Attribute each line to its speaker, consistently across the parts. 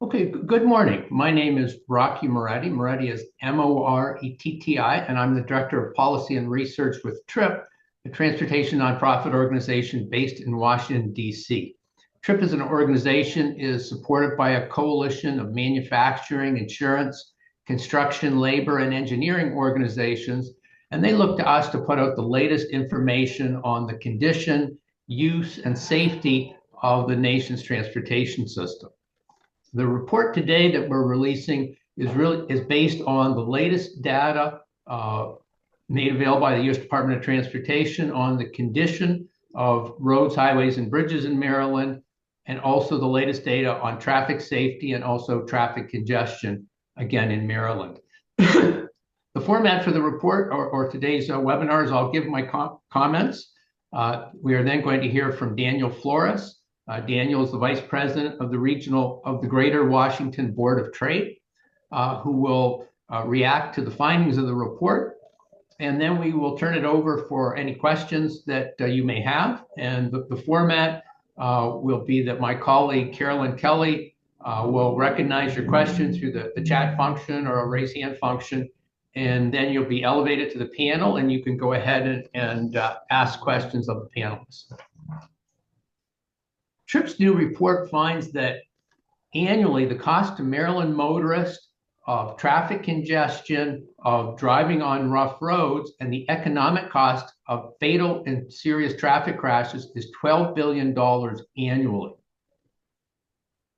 Speaker 1: Okay, good morning. My name is Rocky Moretti. Moretti is Moretti, and I'm the Director of Policy and Research with TRIP, a transportation nonprofit organization based in Washington, D.C. TRIP as an organization is supported by a coalition of manufacturing, insurance, construction, labor, and engineering organizations, and they look to us to put out the latest information on the condition, use, and safety of the nation's transportation system. The report today that we're releasing is based on the latest data made available by the U.S. Department of Transportation on the condition of roads, highways, and bridges in Maryland, and also the latest data on traffic safety and also traffic congestion, again in Maryland. The format for the report or today's webinar is I'll give my comments. We are then going to hear from Daniel Flores. Daniel is the Vice President of the Greater Washington Board of Trade, who will react to the findings of the report. And then we will turn it over for any questions that you may have. And the format will be that my colleague, Carolyn Kelly, will recognize your question through the chat function or a raise hand function. And then you'll be elevated to the panel and you can go ahead and ask questions of the panelists. TRIP's new report finds that annually the cost to Maryland motorists of traffic congestion, of driving on rough roads, and the economic cost of fatal and serious traffic crashes is $12 billion annually.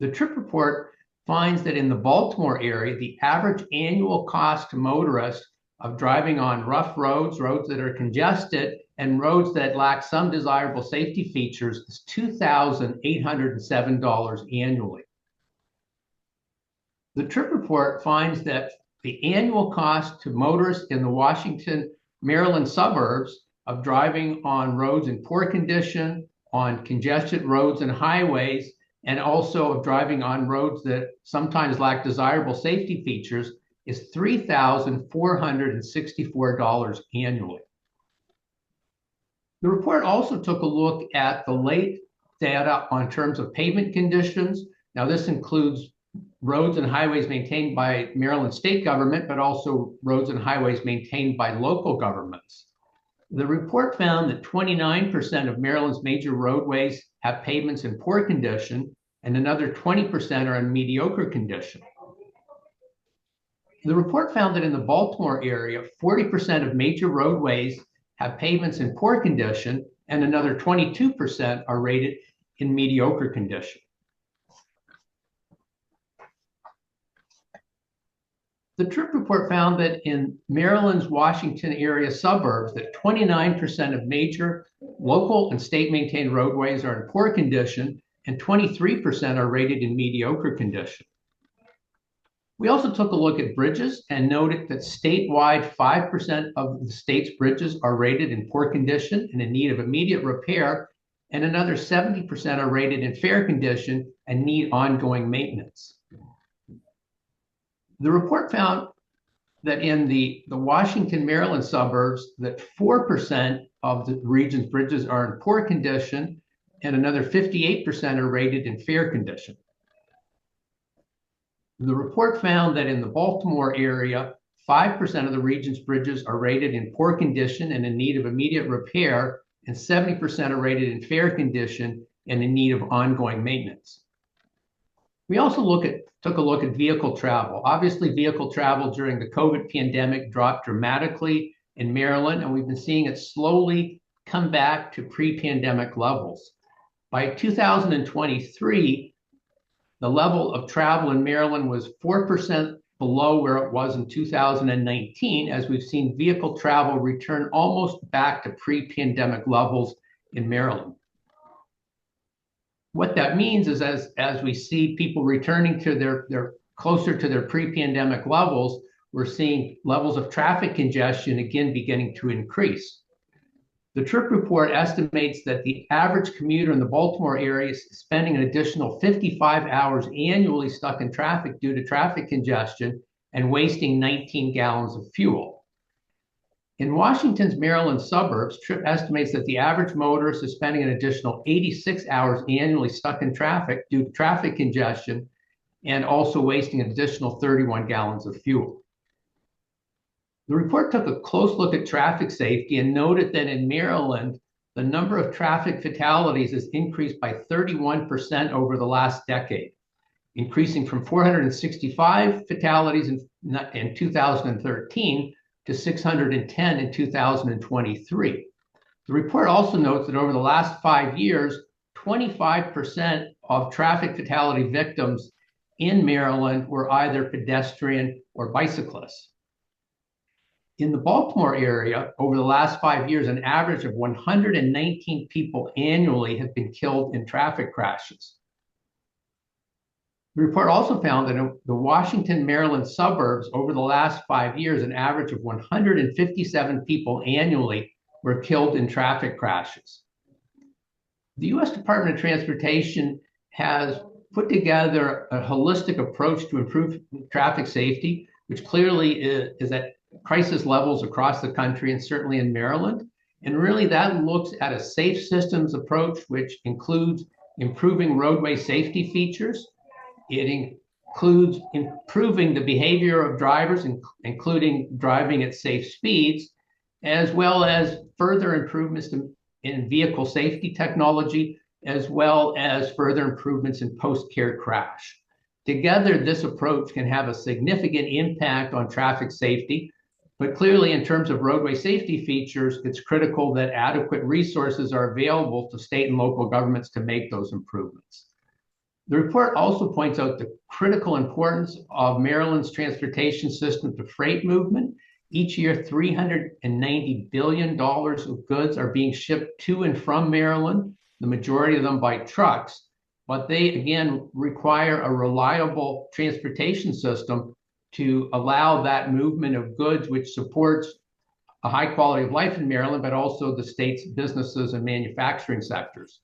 Speaker 1: The TRIP report finds that in the Baltimore area, the average annual cost to motorists of driving on rough roads, roads that are congested, and roads that lack some desirable safety features is $2,807 annually. The TRIP report finds that the annual cost to motorists in the Washington, Maryland suburbs of driving on roads in poor condition, on congested roads and highways, and also of driving on roads that sometimes lack desirable safety features is $3,464 annually. The report also took a look at the late data on terms of pavement conditions. Now, this includes roads and highways maintained by Maryland state government, but also roads and highways maintained by local governments. The report found that 29% of Maryland's major roadways have pavements in poor condition, and another 20% are in mediocre condition. The report found that in the Baltimore area, 40% of major roadways have pavements in poor condition, and another 22% are rated in mediocre condition. The TRIP report found that in Maryland's Washington area suburbs, that 29% of major local and state maintained roadways are in poor condition, and 23% are rated in mediocre condition. We also took a look at bridges and noted that statewide 5% of the state's bridges are rated in poor condition and in need of immediate repair, and another 70% are rated in fair condition and need ongoing maintenance. The report found that in the Washington, Maryland suburbs, that 4% of the region's bridges are in poor condition and another 58% are rated in fair condition. The report found that in the Baltimore area, 5% of the region's bridges are rated in poor condition and in need of immediate repair, and 70% are rated in fair condition and in need of ongoing maintenance. We also took a look at vehicle travel. Obviously, vehicle travel during the COVID pandemic dropped dramatically in Maryland, and we've been seeing it slowly come back to pre-pandemic levels. By 2023, the level of travel in Maryland was 4% below where it was in 2019, as we've seen vehicle travel return almost back to pre-pandemic levels in Maryland. What that means is as we see people returning to their closer to their pre-pandemic levels, we're seeing levels of traffic congestion again beginning to increase. The TRIP report estimates that the average commuter in the Baltimore area is spending an additional 55 hours annually stuck in traffic due to traffic congestion and wasting 19 gallons of fuel. In Washington's Maryland suburbs, TRIP estimates that the average motorist is spending an additional 86 hours annually stuck in traffic due to traffic congestion and also wasting an additional 31 gallons of fuel. The report took a close look at traffic safety and noted that in Maryland, the number of traffic fatalities has increased by 31% over the last decade, increasing from 465 fatalities in 2013 to 610 in 2023. The report also notes that over the last 5 years, 25% of traffic fatality victims in Maryland were either pedestrian or bicyclists. In the Baltimore area, over the last 5 years, an average of 119 people annually have been killed in traffic crashes. The report also found that in the Washington, Maryland suburbs, over the last 5 years, an average of 157 people annually were killed in traffic crashes. The U.S. Department of Transportation has put together a holistic approach to improve traffic safety, which clearly is at crisis levels across the country and certainly in Maryland. And really that looks at a safe systems approach, which includes improving roadway safety features. It includes improving the behavior of drivers, including driving at safe speeds, as well as further improvements in vehicle safety technology, as well as further improvements in post-care crash. Together, this approach can have a significant impact on traffic safety, but clearly in terms of roadway safety features, it's critical that adequate resources are available to state and local governments to make those improvements. The report also points out the critical importance of Maryland's transportation system to freight movement. Each year, $390 billion of goods are being shipped to and from Maryland, the majority of them by trucks, but they, again, require a reliable transportation system to allow that movement of goods, which supports a high quality of life in Maryland, but also the state's businesses and manufacturing sectors.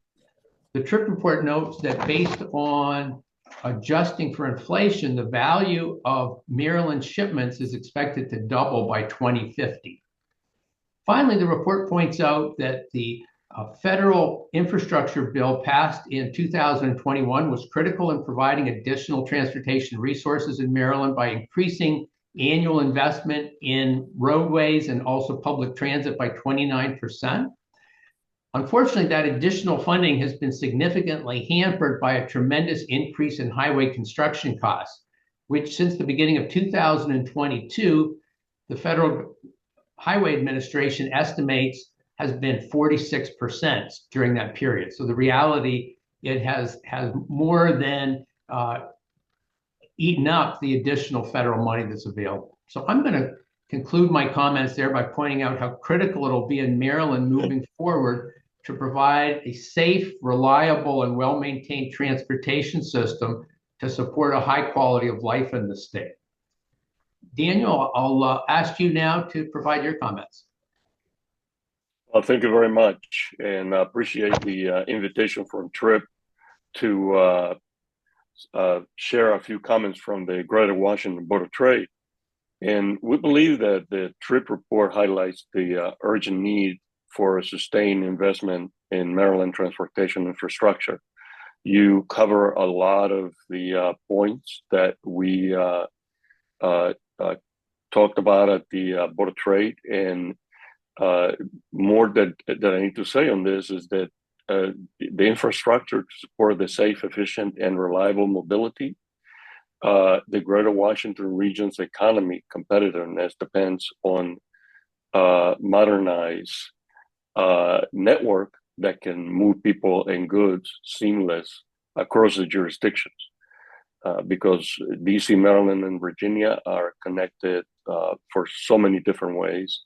Speaker 1: The TRIP report notes that based on adjusting for inflation, the value of Maryland shipments is expected to double by 2050. Finally, the report points out that the federal infrastructure bill passed in 2021 was critical in providing additional transportation resources in Maryland by increasing annual investment in roadways and also public transit by 29%. Unfortunately, that additional funding has been significantly hampered by a tremendous increase in highway construction costs, which since the beginning of 2022, the Federal Highway Administration estimates has been 46% during that period. So the reality, it has more than eaten up the additional federal money that's available. So I'm going to conclude my comments there by pointing out how critical it'll be in Maryland moving forward to provide a safe, reliable, and well-maintained transportation system to support a high quality of life in the state. Daniel, I'll ask you now to provide your comments.
Speaker 2: Well, thank you very much, and I appreciate the invitation from TRIP to share a few comments from the Greater Washington Board of Trade. And we believe that the TRIP report highlights the urgent need for a sustained investment in Maryland transportation infrastructure. You cover a lot of the points that we talked about at the Board of Trade, and more that I need to say on this is that the infrastructure to support the safe, efficient, and reliable mobility, the Greater Washington region's economy competitiveness depends on modernized network that can move people and goods seamless across the jurisdictions. Because DC, Maryland, and Virginia are connected for so many different ways,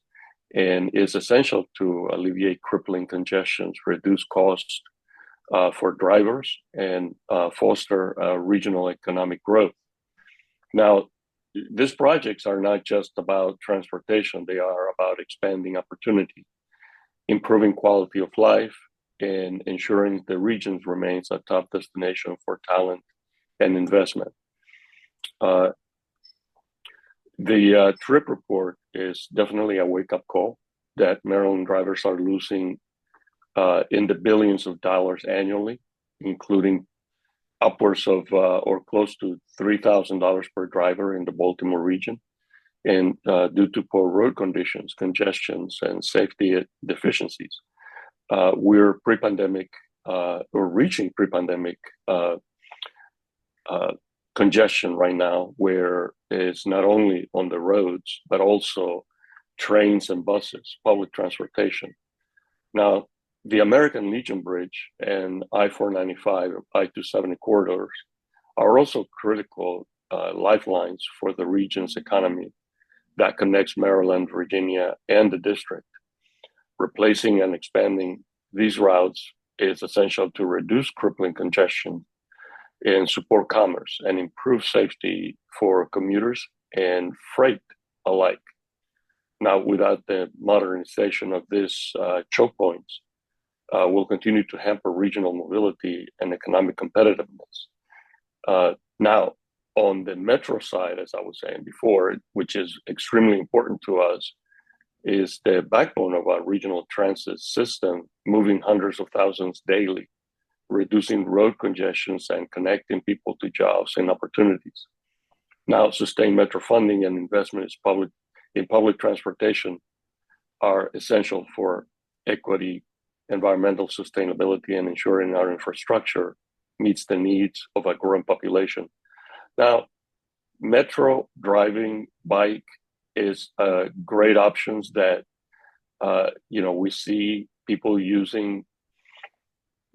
Speaker 2: and is essential to alleviate crippling congestions, reduce costs for drivers, and foster regional economic growth. Now, these projects are not just about transportation, they are about expanding opportunity, improving quality of life, and ensuring the region remains a top destination for talent and investment. The TRIP report is definitely a wake-up call that Maryland drivers are losing in the billions of dollars annually, including upwards of or close to $3,000 per driver in the Baltimore region. And due to poor road conditions, congestions, and safety deficiencies, we're pre-pandemic or reaching pre-pandemic congestion right now, where it's not only on the roads, but also trains and buses, public transportation. Now, the American Legion Bridge and I-495 and I-270 corridors are also critical lifelines for the region's economy that connects Maryland, Virginia, and the district. Replacing and expanding these routes is essential to reduce crippling congestion and support commerce and improve safety for commuters and freight alike. Now, without the modernization of these choke points, will continue to hamper regional mobility and economic competitiveness. Now, on the metro side, as I was saying before, which is extremely important to us, is the backbone of our regional transit system, moving hundreds of thousands daily, reducing road congestions and connecting people to jobs and opportunities. Now, sustained metro funding and investment in public transportation are essential for equity, environmental sustainability, and ensuring our infrastructure meets the needs of a growing population. Now, metro driving, bike is great options that we see people using,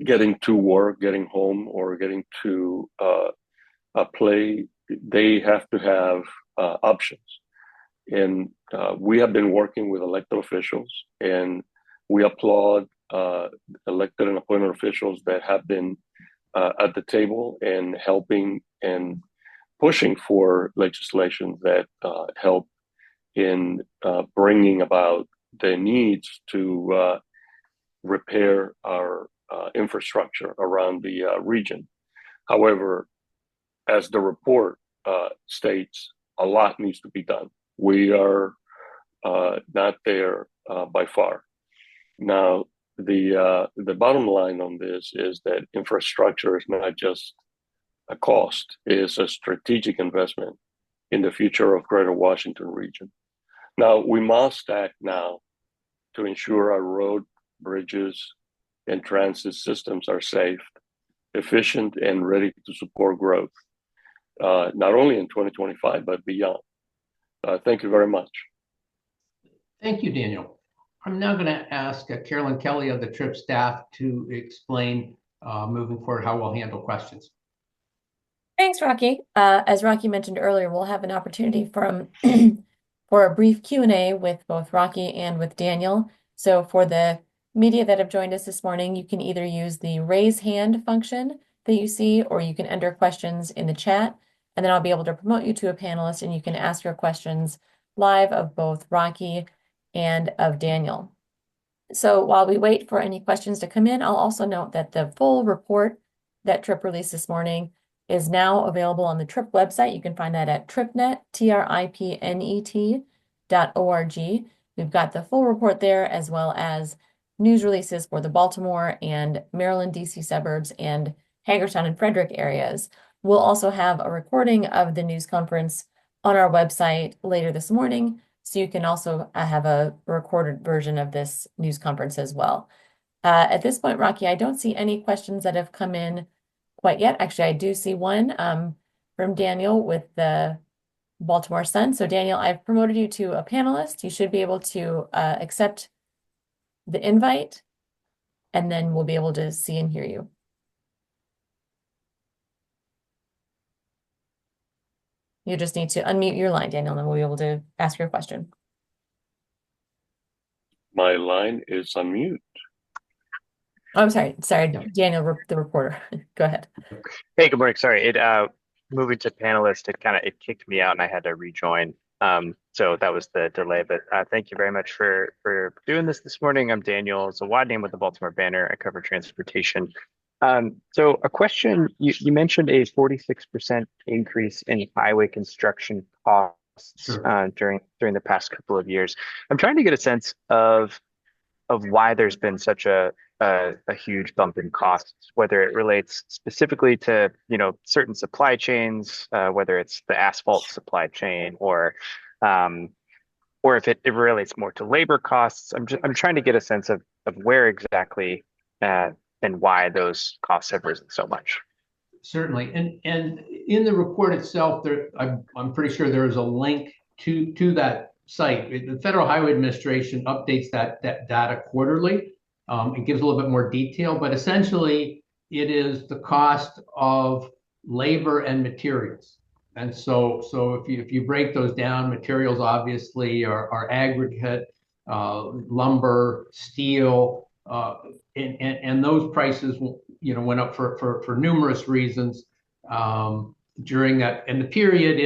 Speaker 2: getting to work, getting home, or getting to play. They have to have options. And we have been working with elected officials, and we applaud elected and appointed officials that have been at the table and helping and pushing for legislation that help in bringing about the needs to repair our infrastructure around the region. However, as the report states, a lot needs to be done. We are not there by far. Now, the bottom line on this is that infrastructure is not just a cost; it is a strategic investment in the future of Greater Washington region. Now, we must act now to ensure our road, bridges, and transit systems are safe, efficient, and ready to support growth, not only in 2025, but beyond. Thank you very much.
Speaker 1: Thank you, Daniel. I'm now going to ask Carolyn Kelly of the TRIP staff to explain moving forward how we'll handle questions.
Speaker 3: Thanks, Rocky. As Rocky mentioned earlier, we'll have an opportunity for a brief Q&A with both Rocky and with Daniel. So for the media that have joined us this morning, you can either use the raise hand function that you see, or you can enter questions in the chat, and then I'll be able to promote you to a panelist, and you can ask your questions live of both Rocky and of Daniel. So while we wait for any questions to come in, I'll also note that the full report that TRIP released this morning is now available on the TRIP website. You can find that at tripnet, tripnet.org. We've got the full report there, as well as news releases for the Baltimore and Maryland, D.C. suburbs and Hagerstown and Frederick areas. We'll also have a recording of the news conference on our website later this morning, so you can also have a recorded version of this news conference as well. At this point, Rocky, I don't see any questions that have come in quite yet. Actually, I do see one from Daniel with the Baltimore Sun. So Daniel, I've promoted you to a panelist. You should be able to accept the invite, and then we'll be able to see and hear you. You just need to unmute your line, Daniel, and then we'll be able to ask your question.
Speaker 2: My line is on mute.
Speaker 3: Oh, I'm sorry, Daniel, the reporter. Go ahead.
Speaker 4: Hey, good morning. Sorry, moving to panelist, it kicked me out and I had to rejoin. So that was the delay, but thank you very much for doing this morning. I'm Daniel. It's a wide name with the Baltimore Banner. I cover transportation. So a question, you mentioned a 46% increase in highway construction costs during the past couple of years. I'm trying to get a sense of why there's been such a a huge bump in costs, whether it relates specifically to, certain supply chains, whether it's the asphalt supply chain um, or if it relates more to labor costs. I'm trying to get a sense of where exactly and why those costs have risen so much.
Speaker 1: Certainly. And in the report itself, I'm pretty sure there is a link to that site. The Federal Highway Administration updates that data quarterly. It gives a little bit more detail, but essentially it is the cost of labor and materials. And so if you break those down, materials obviously are aggregate, lumber, steel, and those prices went up for numerous reasons during that. And the period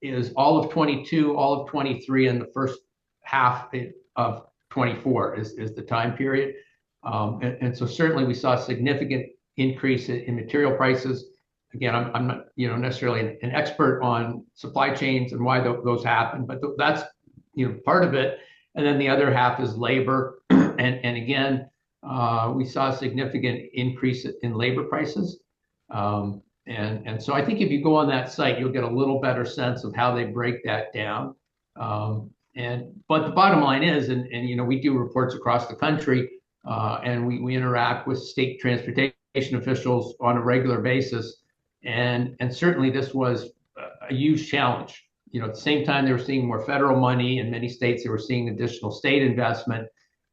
Speaker 1: is all of 22, all of 23, and the first half of 24 is the time period. And so certainly we saw a significant increase in material prices. Again, I'm not necessarily an expert on supply chains and why those happen, but that's part of it. And then the other half is labor. And again, we saw a significant increase in labor prices. And so I think if you go on that site, you'll get a little better sense of how they break that down. But the bottom line is, and we do reports across the country, and we interact with state transportation officials on a regular basis. And certainly this was a huge challenge. At the same time, they were seeing more federal money. In many states, they were seeing additional state investment.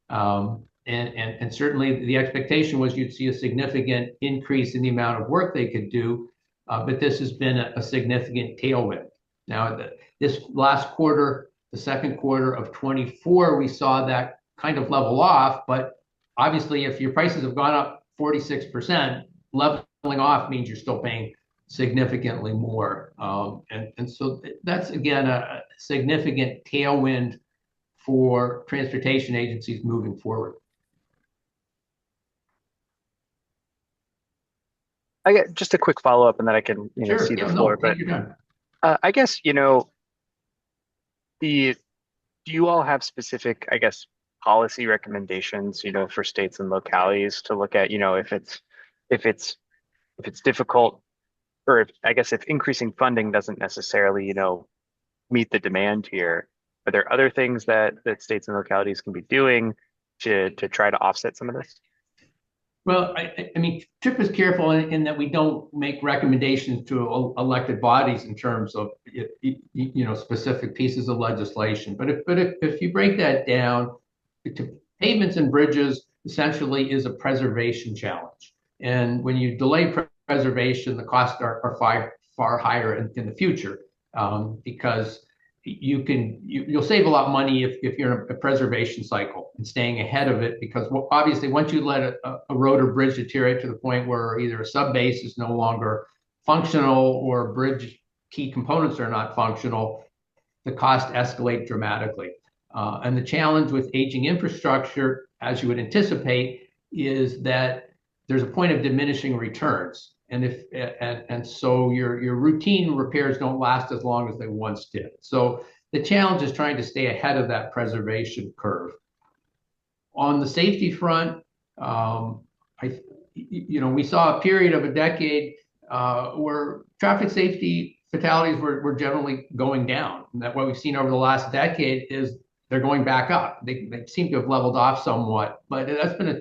Speaker 1: And certainly the expectation was you'd see a significant increase in the amount of work they could do. But this has been a significant tailwind. Now, this last quarter, the second quarter of 24, we saw that kind of level off. But obviously, if your prices have gone up 46%, leveling off means you're still paying significantly more. And so that's, again, a significant tailwind for transportation agencies moving forward.
Speaker 4: I get just a quick follow-up and then I can
Speaker 1: Sure.
Speaker 4: see the
Speaker 1: Yeah,
Speaker 4: floor.
Speaker 1: no, take your time.
Speaker 4: I guess, do you all have specific, I guess, policy recommendations, for states and localities to look at, if it's difficult, or if increasing funding doesn't necessarily, meet the demand here, are there other things that states and localities can be doing to try to offset some of this?
Speaker 1: Well, I mean, TRIP is careful in that we don't make recommendations to elected bodies in terms of specific pieces of legislation. But if you break that down, to pavements and bridges essentially is a preservation challenge. And when you delay preservation, the costs are far higher in the future because you'll save a lot of money if you're in a preservation cycle and staying ahead of it, because obviously once you let a road or bridge deteriorate to the point where either a subbase is no longer functional or bridge key components are not functional, the costs escalate dramatically. And the challenge with aging infrastructure, as you would anticipate, is that there's a point of diminishing returns. And so your routine repairs don't last as long as they once did. So the challenge is trying to stay ahead of that preservation curve. On the safety front, we saw a period of a decade where traffic safety fatalities were generally going down. And that what we've seen over the last decade is they're going back up. They seem to have leveled off somewhat, but that's been a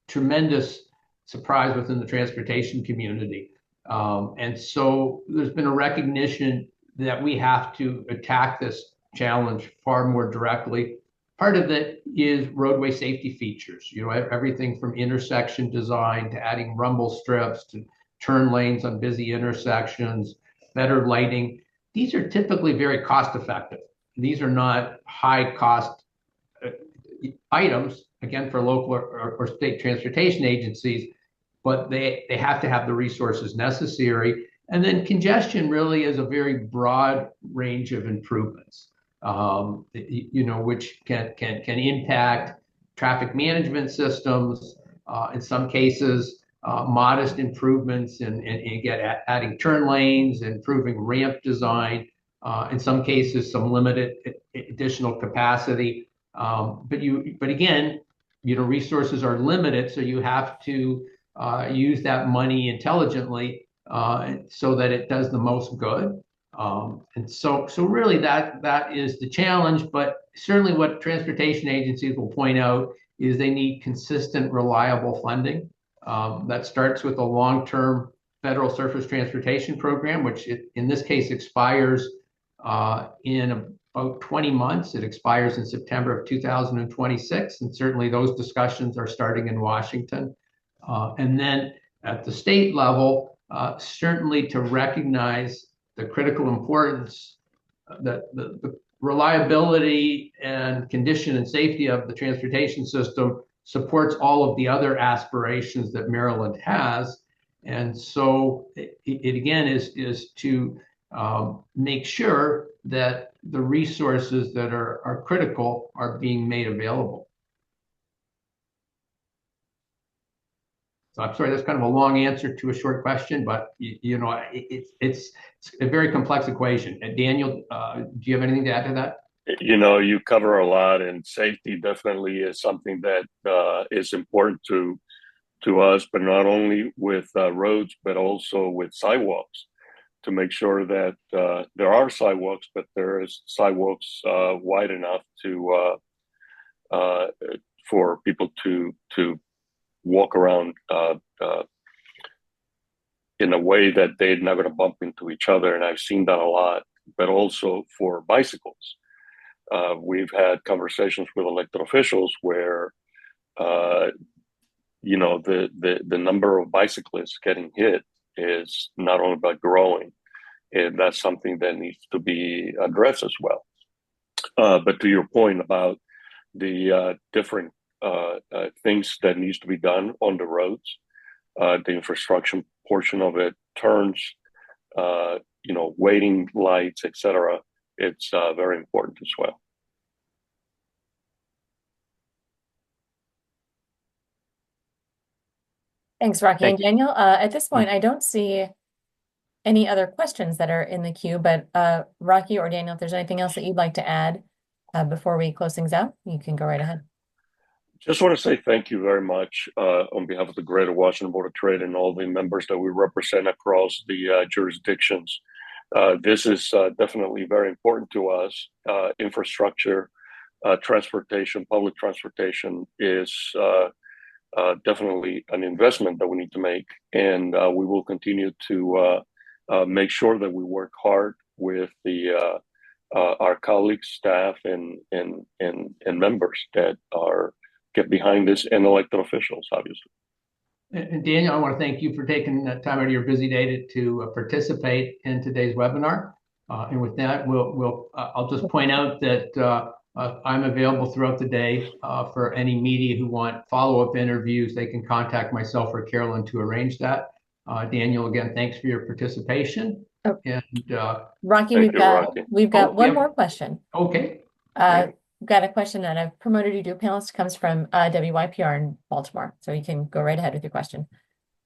Speaker 1: tremendous surprise within the transportation community. And so there's been a recognition that we have to attack this challenge far more directly. Part of it is roadway safety features, everything from intersection design to adding rumble strips to turn lanes on busy intersections, better lighting. These are typically very cost effective. These are not high cost items, again, for local or state transportation agencies, but they have to have the resources necessary. And then congestion really is a very broad range of improvements, which can impact traffic management systems. In some cases, modest improvements and adding turn lanes, improving ramp design. In some cases, some limited additional capacity. But again, resources are limited, so you have to use that money intelligently so that it does the most good. And so really that is the challenge, but certainly what transportation agencies will point out is they need consistent, reliable funding. That starts with a long-term federal surface transportation program, which in this case expires in about 20 months. It expires in September of 2026, and certainly those discussions are starting in Washington. And then at the state level, certainly to recognize the critical importance that the reliability and condition and safety of the transportation system supports all of the other aspirations that Maryland has. And so it again is to make sure that the resources that are critical are being made available. So I'm sorry, that's kind of a long answer to a short question, but it's a very complex equation. And Daniel, do you have anything to add to that?
Speaker 2: You cover a lot, and safety definitely is something that is important to us, but not only with roads, but also with sidewalks, to make sure that there are sidewalks, but there is sidewalks wide enough for people to walk around in a way that they're not going to bump into each other. And I've seen that a lot, but also for bicycles. We've had conversations with elected officials where, the number of bicyclists getting hit is not only about growing, and that's something that needs to be addressed as well. But to your point about the different things that needs to be done on the roads, the infrastructure portion of it, turns, waiting lights, etc. It's very important as well.
Speaker 3: Thanks, Rocky and
Speaker 4: Thank you.
Speaker 3: Daniel. At this point, I don't see any other questions that are in the queue, but Rocky or Daniel, if there's anything else that you'd like to add before we close things out, you can go right ahead.
Speaker 2: Just want to say thank you very much on behalf of the Greater Washington Board of Trade and all the members that we represent across the jurisdictions. This is definitely very important to us. Infrastructure, transportation, public transportation is definitely an investment that we need to make, and we will continue to make sure that we work hard with our colleagues, staff, and members that get behind this, and elected officials, obviously.
Speaker 1: And Daniel, I want to thank you for taking the time out of your busy day to participate in today's webinar. And with that, I'll just point out that I'm available throughout the day for any media who want follow-up interviews. They can contact myself or Carolyn to arrange that. Daniel, again, thanks for your participation.
Speaker 3: Oh.
Speaker 1: And
Speaker 3: Rocky, we've got one more question.
Speaker 1: Okay.
Speaker 3: We've got a question that I've promoted you to a panelist. Comes from WYPR in Baltimore. So you can go right ahead with your question.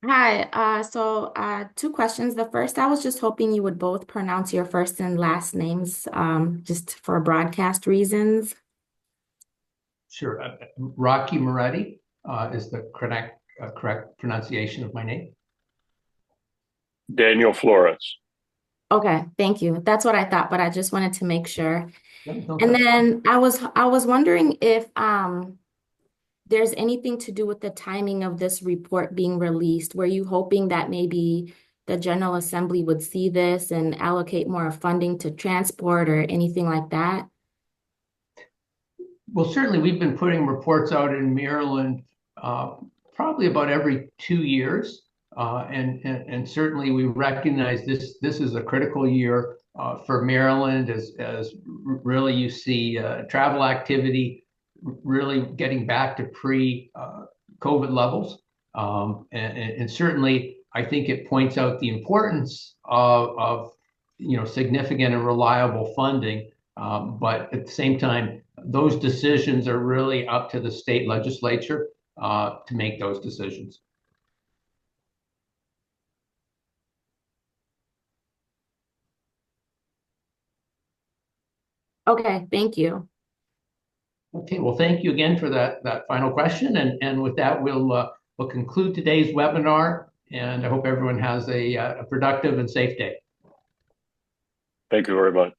Speaker 5: Hi, so two questions. The first, I was just hoping you would both pronounce your first and last names just for broadcast reasons.
Speaker 1: Sure. Rocky Moretti is the correct pronunciation of my name.
Speaker 2: Daniel Flores.
Speaker 5: Okay, thank you. That's what I thought, but I just wanted to make sure.
Speaker 1: Okay.
Speaker 5: And then I was wondering if there's anything to do with the timing of this report being released. Were you hoping that maybe the General Assembly would see this and allocate more funding to transport or anything like that?
Speaker 1: Well, certainly we've been putting reports out in Maryland probably about every 2 years. And certainly we recognize this is a critical year for Maryland as really you see travel activity really getting back to pre-COVID levels. And certainly I think it points out the importance of significant and reliable funding. But at the same time, those decisions are really up to the state legislature to make those decisions.
Speaker 5: Okay, thank you.
Speaker 1: Okay, well, thank you again for that final question. And with that, we'll conclude today's webinar. And I hope everyone has a productive and safe day.
Speaker 2: Thank you very much.